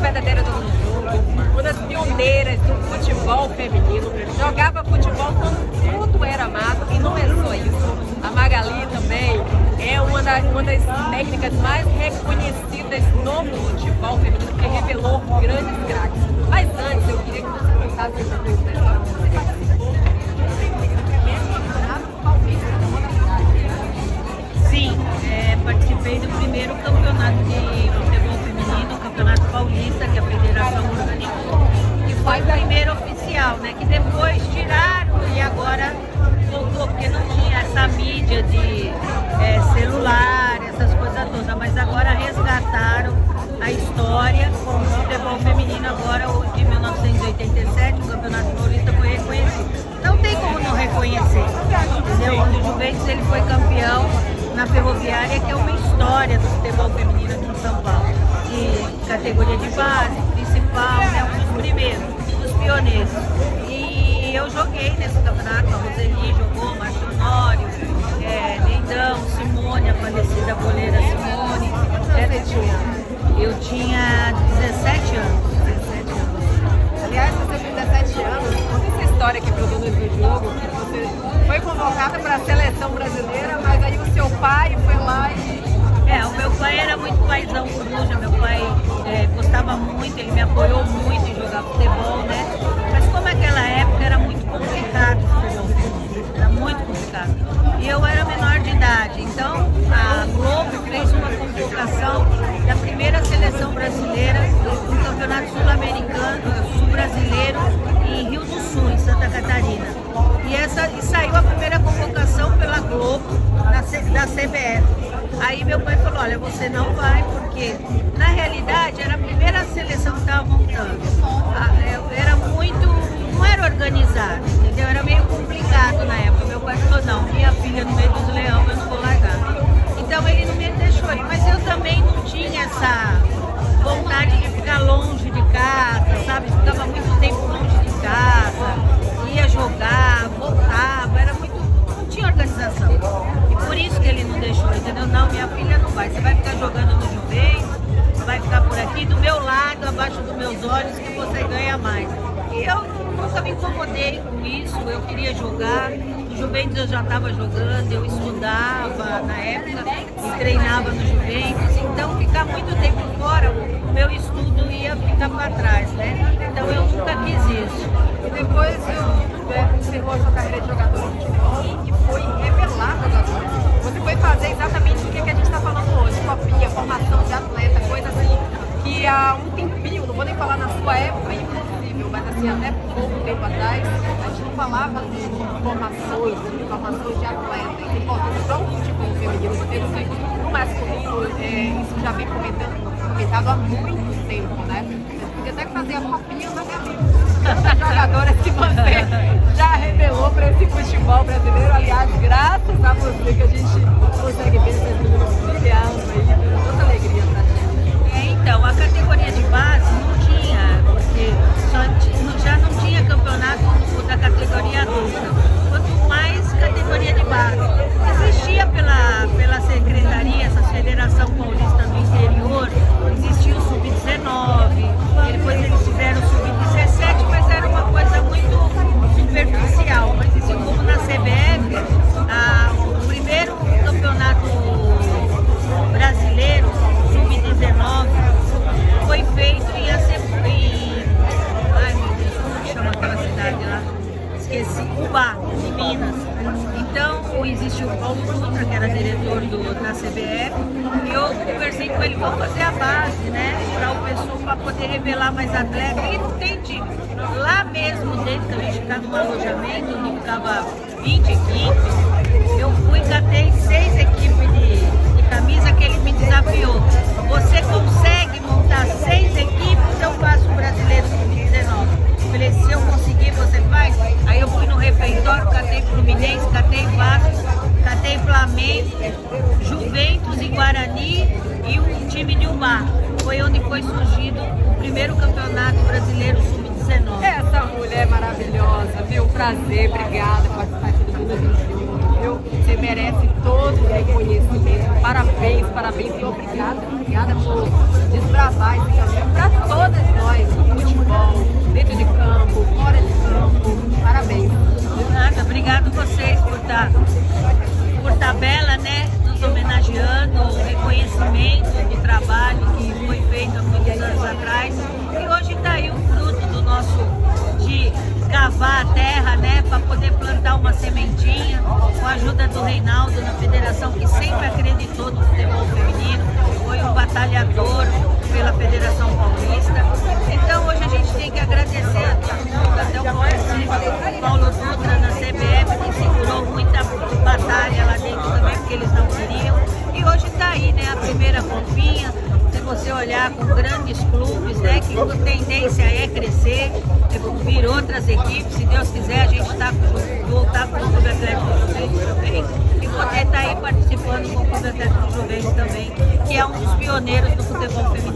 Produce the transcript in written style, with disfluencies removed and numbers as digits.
verdadeira dona do jogo, uma das pioneiras do futebol feminino. Jogava futebol quando tudo era mato e não é só isso. A Magali também é uma das técnicas mais reconhecidas no futebol feminino, porque revelou grandes craques. Mas antes, eu queria que você contasse essa coisa da história. Você participou do primeiro campeonato paulista da cidade. Sim, participei do primeiro campeonato de futebol feminino, Campeonato Paulista, que a federação organizou. E foi o primeiro oficial, né? Que depois tiraram e agora voltou, porque não tinha essa mídia de celular, essas coisas todas. Mas agora resgataram a história com o futebol feminino. Agora, o de 1987, o Campeonato Paulista foi reconhecido. Não tem como não reconhecer, entendeu? Onde o Juventus ele foi campeão na Ferroviária, que é uma história do futebol feminino aqui em São Paulo. De categoria de base, principal, né? Um dos primeiros, dos pioneiros. E eu joguei nesse campeonato, a Roseli jogou, Márcio Honório, Neidão, Simone, a falecida goleira Simone. Eu tinha 17 anos. Aliás, você tem 17 anos, conta essa história aqui para o dono do jogo, que você foi convocada para a seleção brasileira, mas aí o seu pai foi lá e... O meu pai era muito paizão coruja, meu pai gostava muito, ele me apoiou muito em jogar futebol, né? Mas como naquela época era muito complicado o futebol feminino, era muito complicado. E eu era menor de idade, então a Globo fez uma convocação da primeira seleção brasileira do Campeonato Sul-Americano, Sul-Brasileiro, em Rio do Sul, em Santa Catarina. E saiu a primeira convocação pela Globo, da CBF. Aí meu pai falou, olha, você não vai, porque na realidade era a primeira seleção que estava montando. Era não era organizado, entendeu? Era meio complicado na época. Meu pai falou, não, minha filha no meio dos leões, eu não vou largar. Então ele não me deixou ir, mas eu também não tinha essa vontade de ficar longe de casa, sabe? Ficava muito tempo longe de casa, ia jogar, voltava, não tinha organização. E por isso que ele não deixou, entendeu? Não, minha filha não vai, você vai ficar jogando no Juventus, vai ficar por aqui, do meu lado, abaixo dos meus olhos, que você ganha mais. E eu nunca me incomodei com isso, eu queria jogar. No Juventus eu já estava jogando, eu estudava na época e treinava no Juventus, então ficar muito tempo fora, o meu estudo ia ficar para trás, né? Então eu nunca quis isso. E depois encerrou a sua carreira de jogador de futebol e foi revelar jogador. Você foi fazer exatamente o que a gente está falando hoje, copinha, formação de atleta, coisa assim, que há um tempinho, não vou nem falar na sua época, impossível, mas assim, até pouco tempo atrás, a gente não falava de formações de atleta, e importância para o futebol feminino, porque no masculino, isso já vem comentado há muito tempo, né? Você podia até fazer a copinha da minha vida. Tantas jogadoras que você já revelou para esse futebol brasileiro, aliás, graças a você que a gente consegue ver esse menino brilhando aí, tanta alegria pra gente. Então, a categoria de base não tinha, porque já não tinha campeonato da categoria adulta, quanto mais categoria de base. Existia pela secretaria, essa Federação Paulista do Interior, existia o Sub-19, depois eles fizeram o Sub-17, mas era uma coisa muito superficial. Mas assim, como na CBF, o primeiro campeonato brasileiro, Sub-19, foi feito ai meu Deus, como chama aquela cidade lá? Esqueci, Ubá, de Minas. Então, existe o Paulo Dutra, que era diretor da CBF, e eu conversei com ele, vamos fazer a base, né, para o pessoal, para poder revelar mais atletas. E não tem time. Lá mesmo dentro, a gente ficava num alojamento, onde ficava 20 equipes, eu fui e catei 6 equipes de camisa que ele me desafiou. Você consegue montar 6 equipes, eu faço o Brasileiro Sub-19. Falei, se eu conseguir, você faz? Aí eu fui no refeitório, catei Fluminense, catei Vasco, catei Flamengo, Juventus e Guarani e um time de Ubá. Foi onde foi surgido o primeiro campeonato brasileiro Sub-19. Essa mulher maravilhosa, viu? Prazer, obrigada por participar aqui do Minas em Jogo, viu? Você merece todo o reconhecimento. Parabéns, parabéns e obrigada por desbravar trabalho para todas nós, no futebol, dentro de campo, fora de campo. Parabéns. De nada, obrigado vocês por tabela, né, nos homenageando, o reconhecimento do trabalho que foi feito há muitos anos atrás. E hoje está aí o fruto do nosso, de cavar a terra, né, para poder plantar uma sementinha, com a ajuda do Reinaldo na federação, que sempre acreditou no futebol feminino, foi um batalhador pela Federação Paulista. Então hoje a gente tem que agradecer a todo mundo, até o Paulo Dutra na CBF, que segurou muita batalha lá dentro também, porque eles não queriam. E hoje está aí, né, a primeira copinha. Se você olhar com grandes clubes, né, que a tendência é crescer, vir outras equipes, se Deus quiser a gente está voltar para o Clube Atlético Juventus também e poder estar aí participando com o Clube Atlético Juventus também, que é um dos pioneiros do futebol feminino.